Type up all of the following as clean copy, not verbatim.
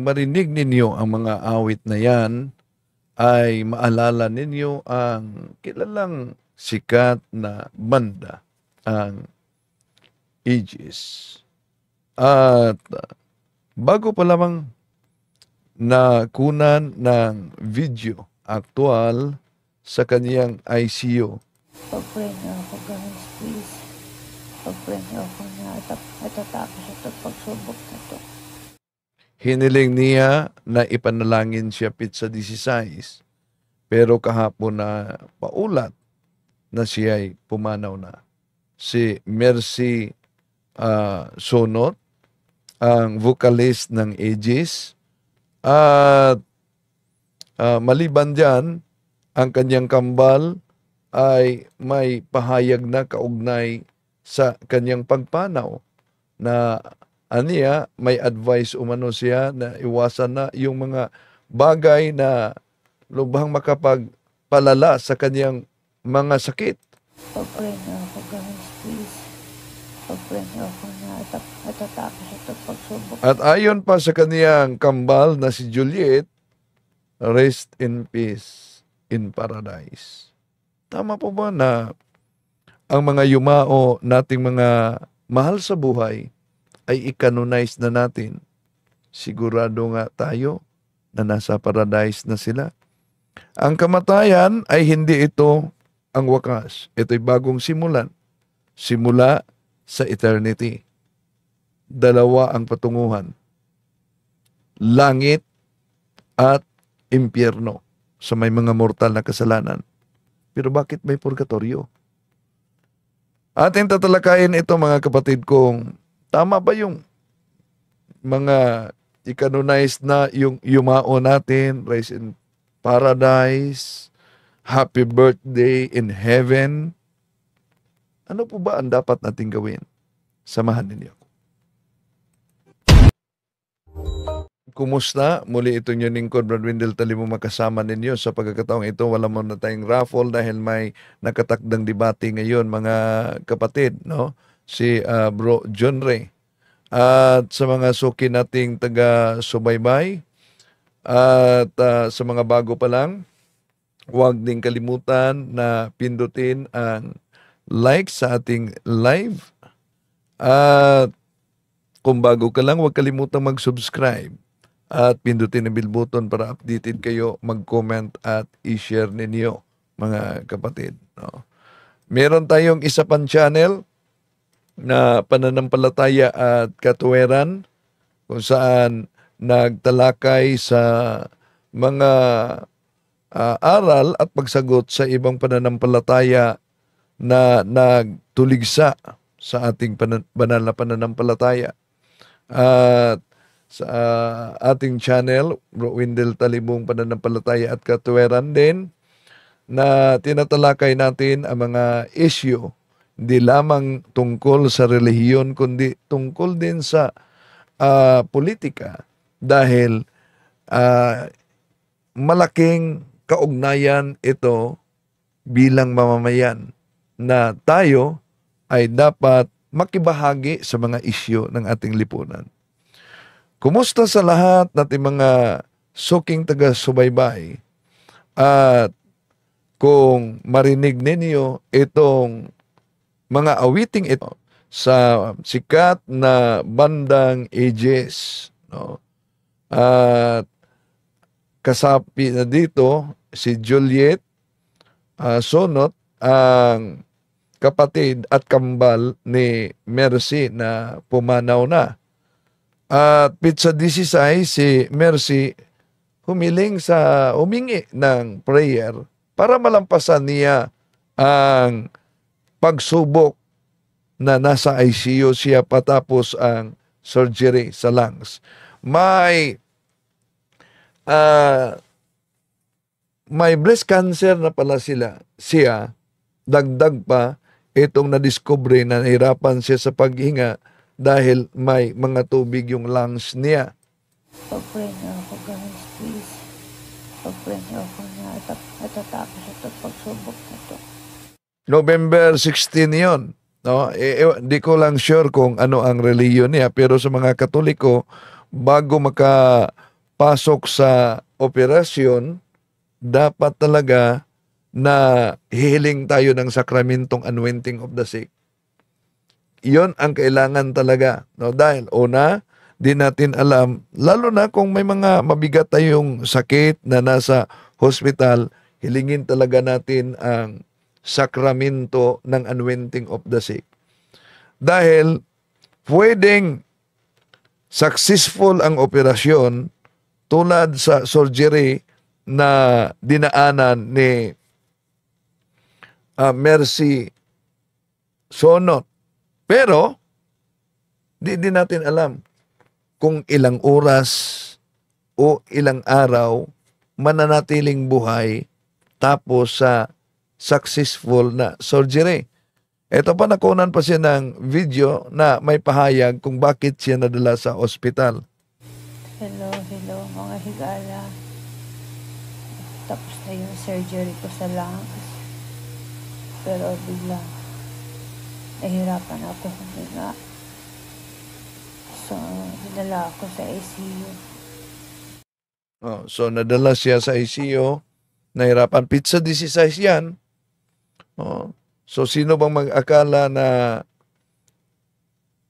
marinig ninyo ang mga awit na yan, ay maalala ninyo ang kilalang sikat na banda, ang Aegis. At bago pa lamang nakunan ng video aktual sa kaniyang ICU. Pag-pray niyo ako, guys, please. Pag-pray niyo ako na atatapos ito pagsubok na ito. Hiniling niya na ipanalangin siya Pitsa 16, pero kahapon na paulat na siya'y pumanaw na. Si Mercy Sonot, ang vocalist ng Aegis, at maliban dyan, ang kanyang kambal ay may pahayag na kaugnay sa kanyang pagpanaw na aniya may advice umano siya na iwasan na yung mga bagay na lubhang makapagpalala sa kanyang mga sakit. Pag-pray niyo ako, guys, please. Pag-pray niyo ako na atatapos ito pagsubok. At ayon pa sa kaniyang kambal na si Juliet, rest in peace in paradise. Tama po ba na ang mga yumao nating mga mahal sa buhay ay i-canonize na natin? Sigurado nga tayo na nasa paradise na sila. Ang kamatayan ay hindi ito ang wakas. Ito'y bagong simulan. Simula sa eternity. Dalawa ang patunguhan. Langit at impyerno sa may mga mortal na kasalanan. Pero bakit may purgatorio? Ating tatalakayin ito, mga kapatid, kung tama ba yung mga i-canonize na yung yumao natin, rise in paradise, happy birthday in heaven. Ano po ba ang dapat nating gawin? Samahan ninyo ako. Kumusta? Muli ito yung lingkod, Brad Wendell Talimo, makasama ninyo sa pagkakataong ito. Wala mo na tayong raffle dahil may nakatakdang debate ngayon, mga kapatid, no? Si Bro John Ray. At sa mga suki nating taga-subaybay at sa mga bago pa lang, huwag din kalimutan na pindutin ang like sa ating live. At kung bago ka lang, huwag kalimutan mag-subscribe. At pindutin ang bell button para updated kayo, mag-comment at i-share ninyo, mga kapatid. No? Meron tayong isa pang channel na pananampalataya at katuwiran kung saan nagtalakay sa mga aral at pagsagot sa ibang pananampalataya na nagtuligsa sa ating banal na pananampalataya. At sa ating channel, Bro Wendell Talimong Pananampalataya at Katuwiran din, na tinatalakay natin ang mga issue, hindi lamang tungkol sa relihiyon, kundi tungkol din sa politika. Dahil malaking kaugnayan ito bilang mamamayan na tayo ay dapat makibahagi sa mga issue ng ating lipunan. Kumusta sa lahat nating mga suking taga-subaybay? At kung marinig ninyo itong mga awiting ito sa sikat na bandang Aegis, no? At kasapi na dito si Juliet Sonot, ang kapatid at kambal ni Mercy na pumanaw na. At Pitsa 16, si Mercy humingi ng prayer para malampasan niya ang pagsubok na nasa ICU siya patapos ang surgery sa lungs. May breast cancer na pala siya, dagdag pa itong nadiskubre na nahirapan siya sa paghinga dahil may mga tubig yung lungs niya. Pag-pray niyo ako, guys, please. Pag-pray niyo ako na atatapos ito pagsubok na ito. November 16 yon. No? Di ko lang sure kung ano ang reliyon niya, pero sa mga Katoliko, bago pasok sa operasyon, dapat talaga na hihiling tayo ng sakramentong anointing of the sick. Iyon ang kailangan talaga. No? Dahil una, di natin alam, lalo na kung may mga mabigat tayong sakit na nasa hospital, hilingin talaga natin ang sakramento ng anointing of the sick. Dahil pwedeng successful ang operasyon tulad sa surgery na dinaanan ni Mercy Sonot. Pero, di natin alam kung ilang oras o ilang araw mananatiling buhay tapos sa successful na surgery. Ito pa, nakunan pa siya ng video na may pahayag kung bakit siya nadala sa ospital. Hello, mga higala. Tapos na yung surgery ko sa lungs. Pero bigla, nahirapan ako huminga. So, dinala ako sa ICU. So, nadala siya sa ICU. Nahirapan. Pizza 16 yan. So, sino bang mag-akala na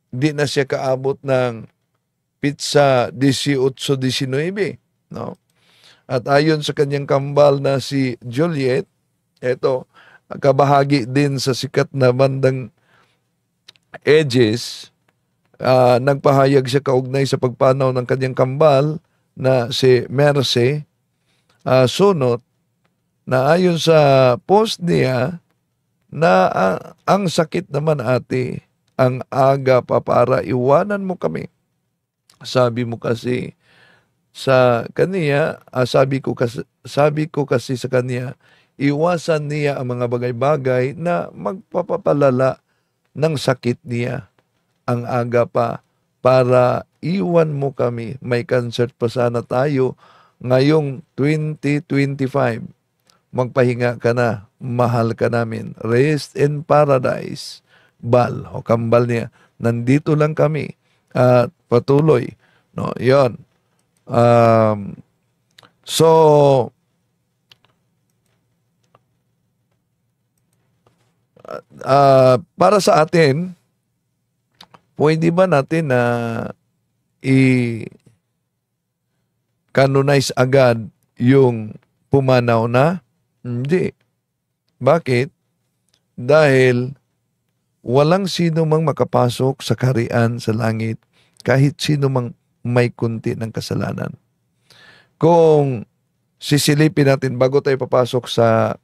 di na siya kaabot ng pizza 18-19? No? At ayon sa kanyang kambal na si Juliet, eto, kabahagi din sa sikat na bandang Edges, nagpahayag siya kaugnay sa pagpanaw ng kanyang kambal na si Mercy Sonot, na ayon sa post niya na ang sakit naman ate, ang aga pa para iwanan mo kami. Sabi mo kasi sa kaniya, sabi ko kasi sa kaniya, iwasan niya ang mga bagay-bagay na magpapapalala ng sakit niya. Ang aga pa para iwan mo kami. May concert pa sana tayo ngayong 2025. Magpahinga ka na, mahal ka namin. Rest in paradise. Bal o kambal niya. Nandito lang kami at patuloy. No, 'yon. So para sa atin, pwede ba natin na i-canonize agad yung pumanaw na? Hindi. Bakit? Dahil walang sino mang makapasok sa kaharian sa langit kahit sino mang may kunti ng kasalanan. Kung sisilipin natin bago tayo papasok sa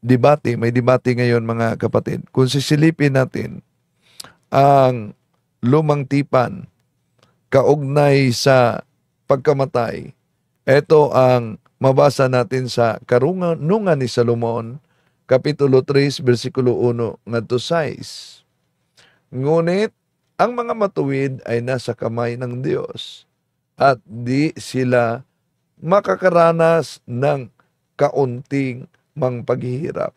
debate, may debate ngayon mga kapatid. Kung sisilipin natin ang lumang tipan kaugnay sa pagkamatay, ito ang mabasa natin sa Karunungan ni Salomon, Kapitulo 3, versikulo 1 ngadto 6. Ngunit ang mga matuwid ay nasa kamay ng Diyos at di sila makakaranas ng kaunting mang paghihirap.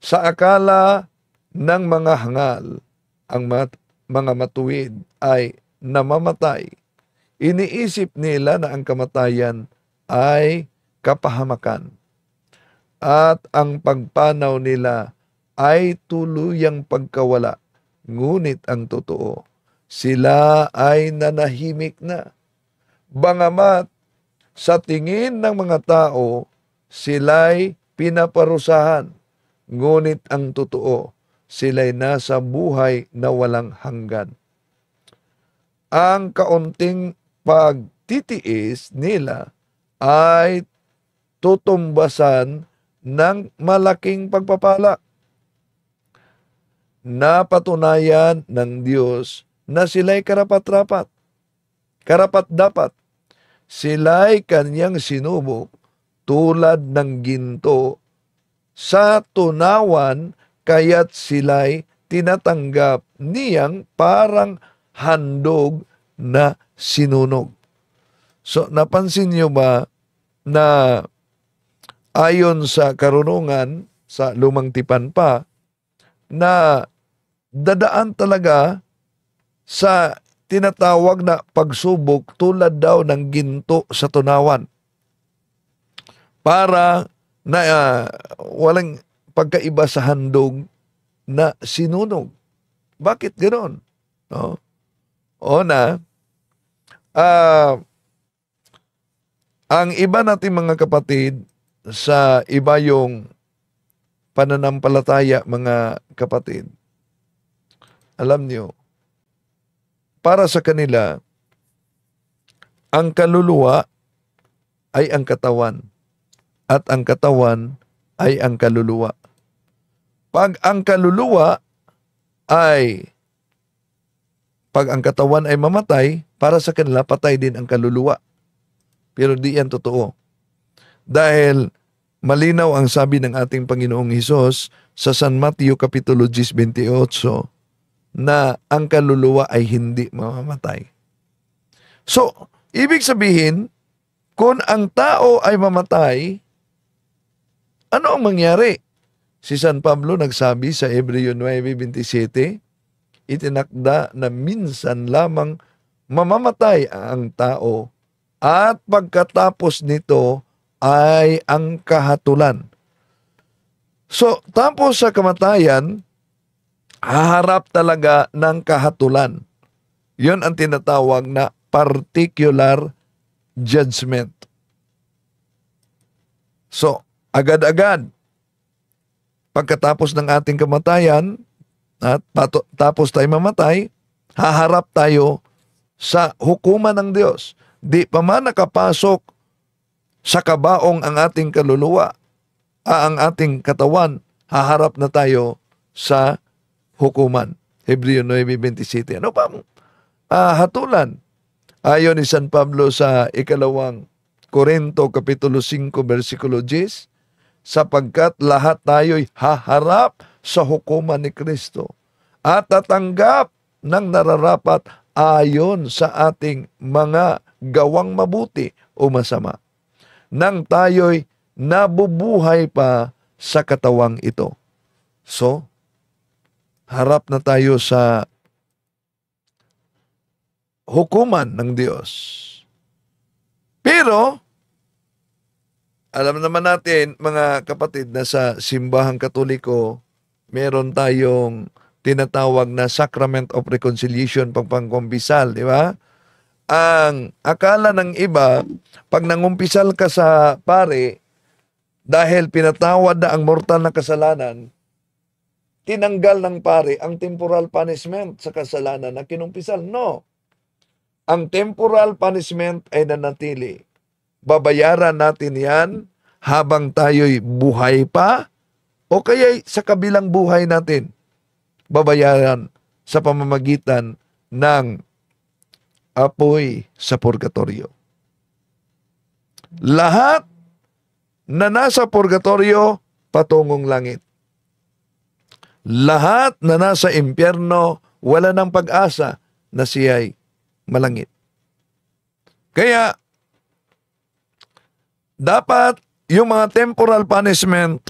Sa akala ng mga hangal, ang mga matuwid ay namamatay. Iniisip nila na ang kamatayan ay kapahamakan at ang pagpanaw nila ay tuluyang pagkawala. Ngunit ang totoo, sila ay nanahimik na. Bangamat sa tingin ng mga tao, sila'y pinaparusahan. Ngunit ang totoo, sila'y nasa buhay na walang hanggan. Ang kaunting pagtitiis nila ay tutumbasan ng malaking pagpapala. Napatunayan ng Diyos na sila'y karapat-dapat. Sila'y kanyang sinubok tulad ng ginto sa tunawan, kaya't sila'y tinatanggap niyang parang handog na sinunog. So, napansin niyo ba na ayon sa karunungan, sa lumang tipan pa, na dadaan talaga sa tinatawag na pagsubok tulad daw ng ginto sa tunawan para na walang pagkaiba sa handog na sinunog. Bakit ganoon? No? O na, ang iba nating mga kapatid, sa iba yung pananampalataya, mga kapatid, alam niyo, para sa kanila, ang kaluluwa ay ang katawan at ang katawan ay ang kaluluwa. Pag ang katawan ay mamatay, para sa kanila patay din ang kaluluwa. Pero di yan totoo. Dahil malinaw ang sabi ng ating Panginoong Hesus sa San Mateo Kapitulo 10:28 na ang kaluluwa ay hindi mamamatay. So, ibig sabihin, kung ang tao ay mamatay, ano ang mangyari? Si San Pablo nagsabi sa Hebreo 9:27, itinakda na minsan lamang mamamatay ang tao at pagkatapos nito ay ang kahatulan. So, tapos sa kamatayan, haharap talaga ng kahatulan. Yun ang tinatawag na particular judgment. So, agad-agad, pagkatapos ng ating kamatayan, at tapos tayo mamatay, haharap tayo sa hukuman ng Diyos. Di pa man nakapasok sa kabaong ang ating kaluluwa, ang ating katawan, haharap na tayo sa hukuman. Hebreo 9:27. Ano pa? Hatulan. Ayon ni San Pablo sa 2 Korinto Kapitulo 5 versikulo 10, sapagkat lahat tayo'y haharap sa hukuman ni Kristo at tatanggap ng nararapat ayon sa ating mga gawang mabuti o masama, nang tayo'y nabubuhay pa sa katawang ito. So, harap na tayo sa hukuman ng Diyos. Pero, alam naman natin, mga kapatid, na sa simbahang Katoliko, meron tayong tinatawag na Sacrament of Reconciliation, pagpangkumpisal, di ba? Ang akala ng iba, pag nangumpisal ka sa pare, dahil pinatawad na ang mortal na kasalanan, tinanggal ng pare ang temporal punishment sa kasalanan na kinumpisal. No. Ang temporal punishment ay nanatili. Babayaran natin yan habang tayo'y buhay pa o kaya sa kabilang buhay natin. Babayaran sa pamamagitan ng apoy sa purgatorio. Lahat na nasa purgatorio, patungong langit. Lahat na nasa impyerno, wala ng pag-asa na siya'y malangit. Kaya, dapat yung mga temporal punishment,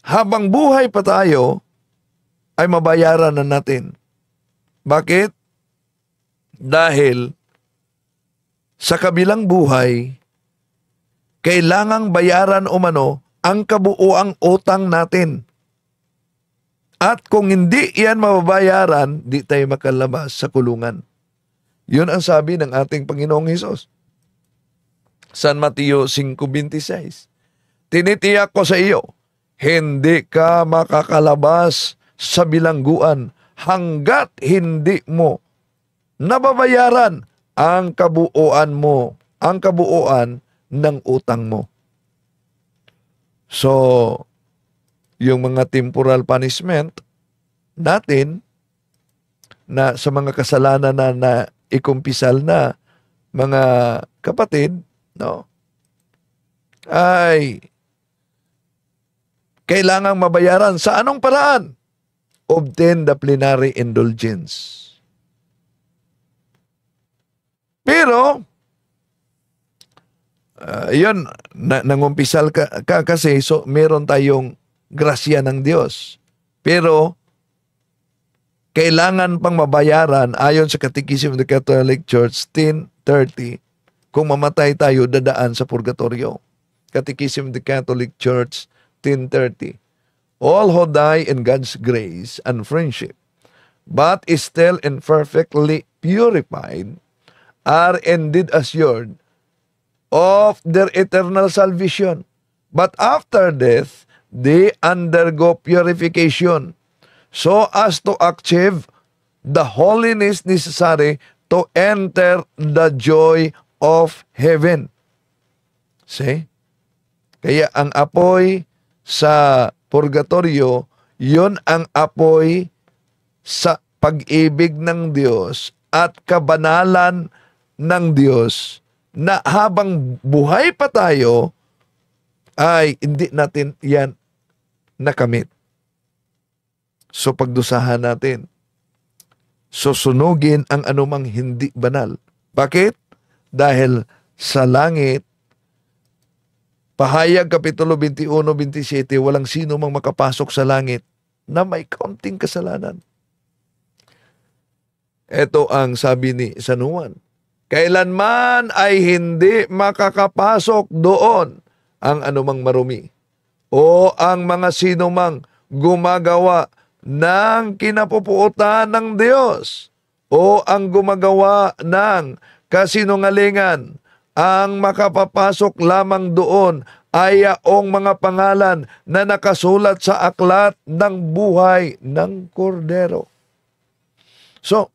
habang buhay pa tayo, ay mabayaran na natin. Bakit? Dahil sa kabilang buhay, kailangang bayaran umano ang kabuuang utang natin. At kung hindi yan mababayaran, di tayo makalabas sa kulungan. Yun ang sabi ng ating Panginoong Hesus. San Mateo 5:26. Tinitiyak ko sa iyo, hindi ka makakalabas sa bilangguan hanggat hindi mo nababayaran ang kabuuan ng utang mo. So, yung mga temporal punishment natin na sa mga kasalanan na ikumpisal na, mga kapatid, no, ay kailangang mabayaran. Sa anong paraan? Obtain the plenary indulgence. Pero, yun, nangumpisal ka kasi, so meron tayong grasya ng Diyos. Pero, kailangan pang mabayaran ayon sa Catechism of the Catholic Church 1030. Kung mamatay tayo, dadaan sa purgatorio. Catechism of the Catholic Church 1030. All who die in God's grace and friendship, but is still imperfectly purified, are indeed assured of their eternal salvation. But after death, they undergo purification so as to achieve the holiness necessary to enter the joy of heaven. See? Kaya ang apoy sa purgatorio, yun ang apoy sa pag-ibig ng Diyos at kabanalan ng Diyos na habang buhay pa tayo, ay hindi natin yan nakamit. So pagdusahan natin, susunugin ang anumang hindi banal. Bakit? Dahil sa langit, Pahayag Kapitulo 21-27, walang sino mang makapasok sa langit na may kaunting kasalanan. Ito ang sabi ni San Juan. Kailanman ay hindi makakapasok doon ang anumang marumi o ang mga sino mang gumagawa ng kinapupuotan ng Diyos o ang gumagawa ng kasinungalingan. Ang makapapasok lamang doon ay yaong mga pangalan na nakasulat sa aklat ng buhay ng Kordero. So,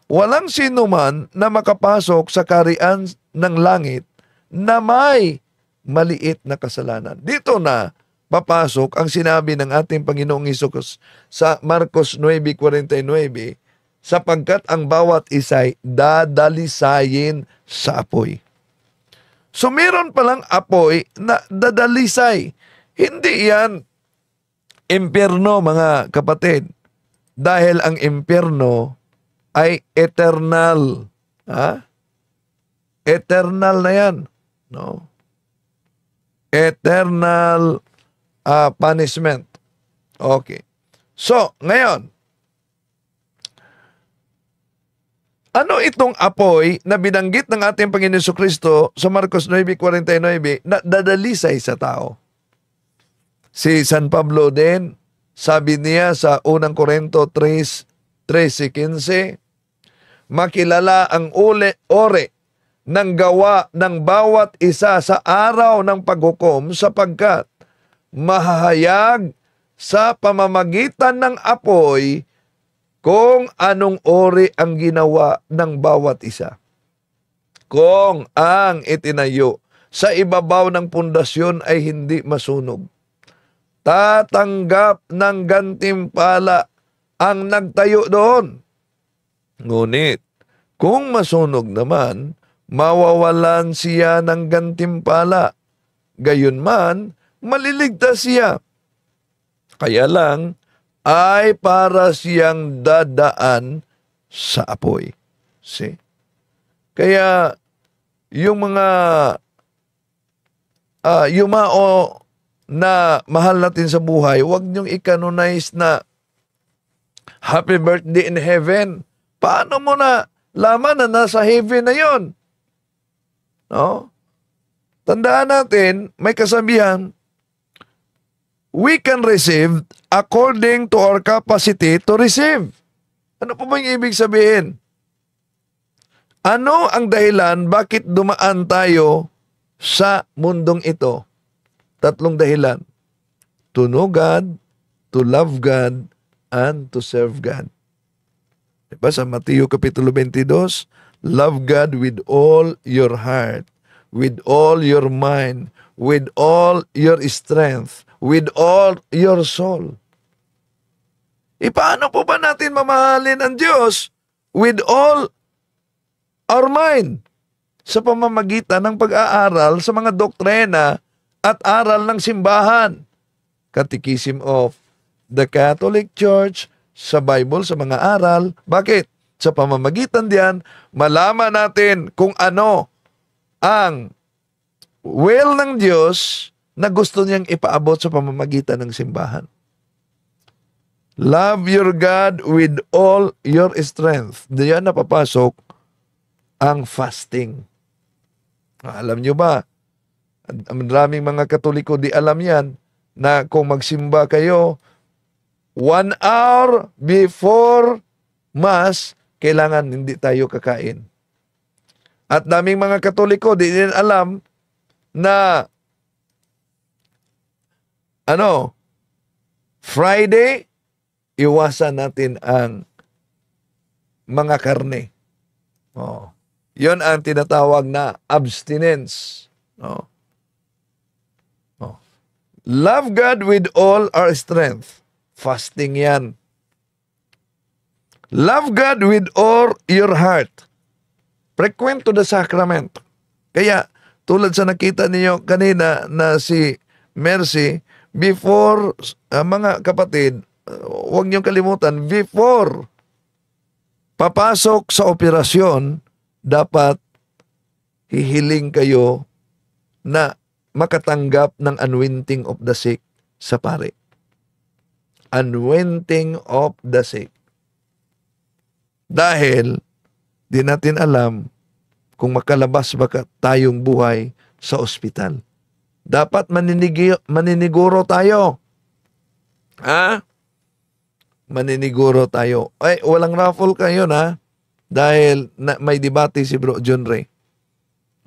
walang sino man na makapasok sa kaharian ng langit na may maliit na kasalanan. Dito na papasok ang sinabi ng ating Panginoong Hesus sa Marcos 9:49, sapagkat ang bawat isa'y dadalisayin sa apoy. So meron palang apoy na dadalisay. Hindi yan impyerno, mga kapatid. Dahil ang impyerno ay eternal. Eternal na yan. No? Eternal punishment. Okay. So, ngayon, ano itong apoy na binanggit ng ating Panginoon Jesucristo sa Marcos 9:49 na dadalisay sa tao? Si San Pablo din, sabi niya sa 1 Corinto 3:13-15, makilala ang ore ng gawa ng bawat isa sa araw ng paghukom sapagkat mahahayag sa pamamagitan ng apoy kung anong ori ang ginawa ng bawat isa. Kung ang itinayo sa ibabaw ng pundasyon ay hindi masunog, tatanggap ng gantimpala ang nagtayo doon. Ngunit, kung masunog naman, mawawalan siya ng gantimpala. Gayunman, maliligtas siya. Kaya lang, ay para siyang dadaan sa apoy. See? Kaya, yung mga yumao na mahal natin sa buhay, huwag niyong i-canonize na happy birthday in heaven. Paano mo na laman na nasa heaven na yon? No? Tandaan natin, may kasabihan, we can receive according to our capacity to receive. Ano po ba yung ibig sabihin? Ano ang dahilan bakit dumaan tayo sa mundong ito? 3 dahilan. To know God, to love God, and to serve God. Diba sa Mateo Kapitulo 22, love God with all your heart, with all your mind, with all your strength, with all your soul. Paano po ba natin mamahalin ang Diyos with all our mind? Sa pamamagitan ng pag-aaral sa mga doktrina at aral ng simbahan. Catechism of the Catholic Church, sa Bible, sa mga aral. Bakit? Sa pamamagitan diyan, malaman natin kung ano ang will ng Diyos na gusto niyang ipaabot sa pamamagitan ng simbahan. Love your God with all your strength. Diyan na papasok ang fasting. Alam nyo ba, maraming mga Katoliko di alam yan, na kung magsimba kayo, 1 hour before Mass, kailangan hindi tayo kakain. At daming mga Katoliko di din alam na Friday, iwasan natin ang mga karne. Yon ang tinatawag na abstinence. Love God with all our strength. Fasting yan. Love God with all your heart. Frequent to the sacrament. Kaya, tulad sa nakita niyo kanina na si Mercy, before, mga kapatid, huwag niyong kalimutan, before papasok sa operasyon, dapat hihiling kayo na makatanggap ng anointing of the sick sa pare. Anointing of the sick. Dahil di natin alam kung makalabas ba tayong buhay sa ospital. Dapat maniniguro tayo. Maniniguro tayo. Ay, walang raffle kayo na dahil may debate si Bro John Ray.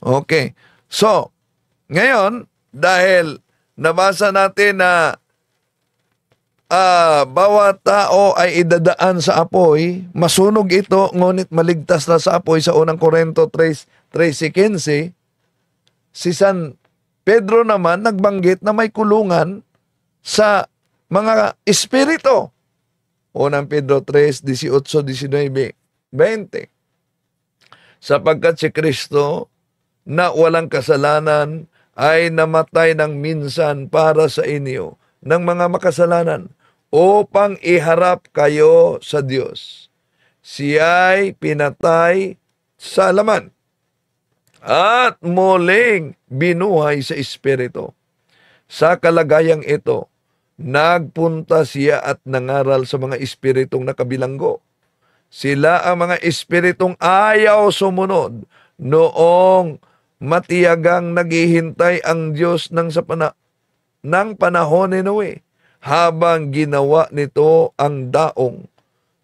Okay. So, ngayon, dahil nabasa natin na bawat tao ay idadaan sa apoy, masunog ito, ngunit maligtas na sa apoy sa unang Korinto 3:15, si San Pedro naman nagbanggit na may kulungan sa mga espiritu. Unang Pedro 3:18, 19, 20. Sapagkat si Kristo na walang kasalanan ay namatay ng minsan para sa inyo ng mga makasalanan upang iharap kayo sa Diyos. Siya'y pinatay sa laman at muling binuhay sa espiritu. Sa kalagayang ito, nagpunta siya at nangaral sa mga espiritong nakabilanggo. Sila ang mga espiritong ayaw sumunod noong matiyagang naghihintay ang Diyos ng panahon ni Noe, habang ginawa nito ang daong.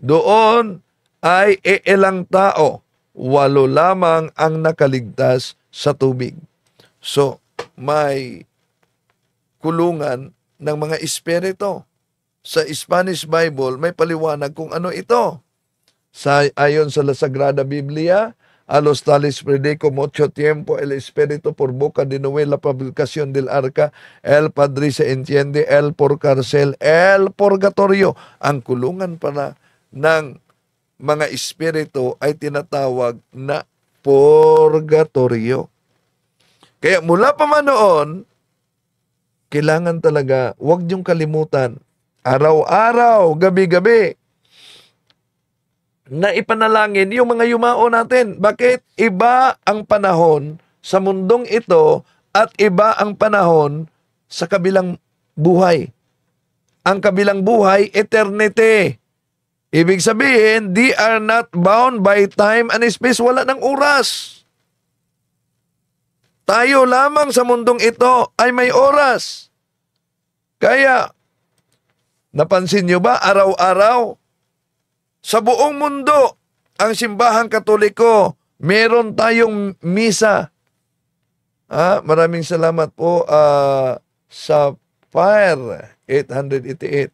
Doon ay ilang tao, 8 lamang ang nakaligtas sa tubig. So, may kulungan ng mga espiritu. Sa Spanish Bible, may paliwanag kung ano ito. Ayon sa La Sagrada Biblia, a los tales predico mucho tiempo el espíritu por boca de Noé la publicación del arca, el padre se entiende, el por cárcel, el purgatorio. Ang kulungan pala ng mga espiritu ay tinatawag na purgatorio. Kaya mula pa man noon, kailangan talaga, huwag niyong kalimutan, araw-araw, gabi-gabi, na ipanalangin yung mga yumao natin. Bakit? Iba ang panahon sa mundong ito at iba ang panahon sa kabilang buhay. Ang kabilang buhay, eternity. Ibig sabihin, they are not bound by time and space. Wala ng oras. Tayo lamang sa mundong ito ay may oras. Kaya, napansin nyo ba, araw-araw, sa buong mundo, ang simbahang Katoliko, meron tayong misa. Maraming salamat po sa Fire 888.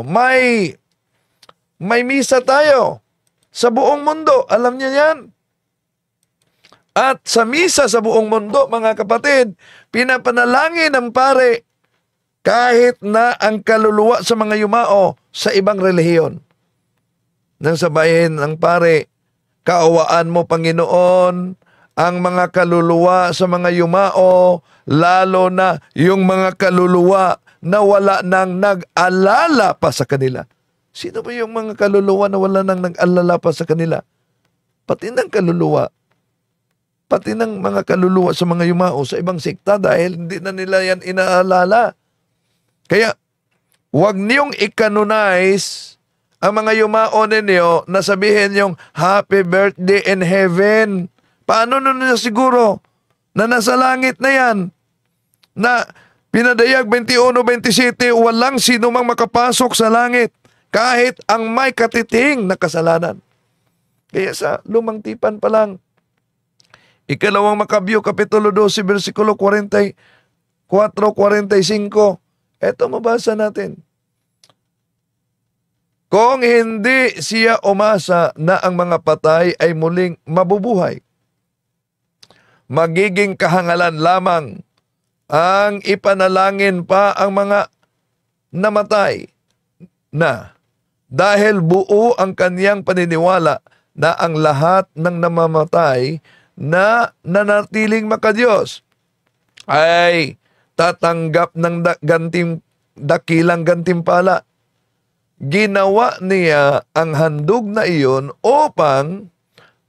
May misa tayo sa buong mundo. Alam niyo yan? At sa misa sa buong mundo, mga kapatid, pinapanalangin ng pare kahit na ang kaluluwa sa mga yumao sa ibang relihiyon. Nang sabahin ng pare, kaawaan mo, Panginoon, ang mga kaluluwa sa mga yumao, lalo na yung mga kaluluwa na wala nang nag-alala pa sa kanila. Sino ba yung mga kaluluwa na wala nang nag-alala pa sa kanila? Pati ng kaluluwa. Pati ng mga kaluluwa sa mga yumao sa ibang sekta dahil hindi na nila yan inaalala. Kaya, Huwag niyong i-canonize ang mga yumao ninyo na sabihin yung happy birthday in heaven. Paano nun niya siguro na nasa langit na yan? Na pinadayag 21-27, walang sino mang makapasok sa langit kahit ang may katiting na kasalanan. Kaya sa lumang tipan pa lang, Ikalawang Makabyo, Kapitulo 12, versikulo 44-45. Ito mabasa natin. Kung hindi siya umasa na ang mga patay ay muling mabubuhay, magiging kahangalan lamang ang ipanalangin pa ang mga namatay na dahil buo ang kaniyang paniniwala na ang lahat ng namamatay na nanatiling makadiyos ay tatanggap ng dakilang gantimpala. Ginawa niya ang handog na iyon upang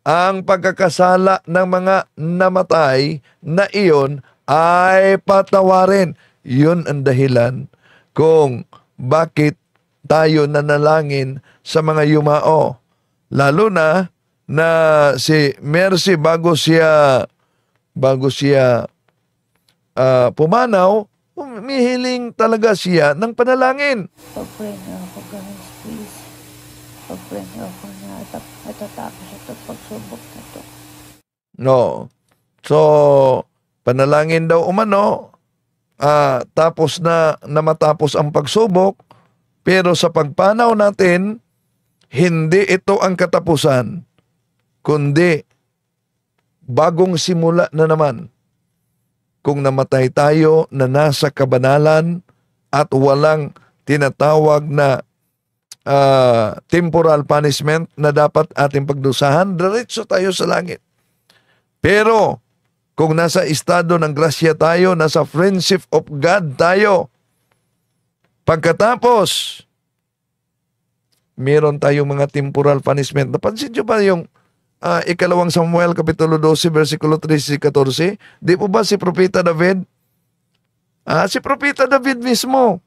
ang pagkakasala ng mga namatay na iyon ay patawarin. Yun ang dahilan kung bakit tayo nanalangin sa mga yumao. Lalo na si Mercy bago siya pumanaw, humihiling talaga siya ng panalangin. Pag-pray niyo ako, guys, please. Pag-pray niyo ako na matatapos ito pagsubok na to. No. So, panalangin daw umano, tapos na matapos ang pagsubok, pero sa pagpanaw natin, hindi ito ang katapusan, kundi bagong simula na naman. Kung namatay tayo na nasa kabanalan at walang tinatawag na temporal punishment na dapat ating pagdusahan, diretso tayo sa langit. Pero kung nasa estado ng grasya tayo, nasa friendship of God tayo, pagkatapos meron tayong mga temporal punishment. Napansin nyo ba yung Ikalawang Samuel, Kapitulo 12, versikulo 13-14? Di po ba si Propeta David? Si Propeta David mismo.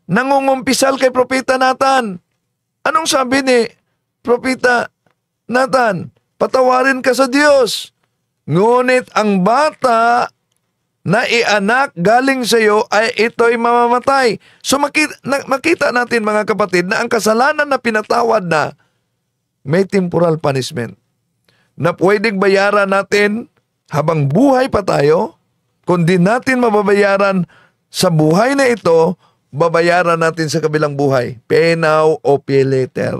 Nangungumpisal kay Propeta Nathan. Anong sabi ni Propeta Nathan? Patawarin ka sa Diyos. Ngunit ang bata na ianak galing sa iyo ay ito'y mamamatay. So makita natin mga kapatid na ang kasalanan na pinatawad na may temporal punishment na pwedeng bayaran natin habang buhay pa tayo. Kung di natin mababayaran sa buhay na ito, babayaran natin sa kabilang buhay. Pay now o pay later.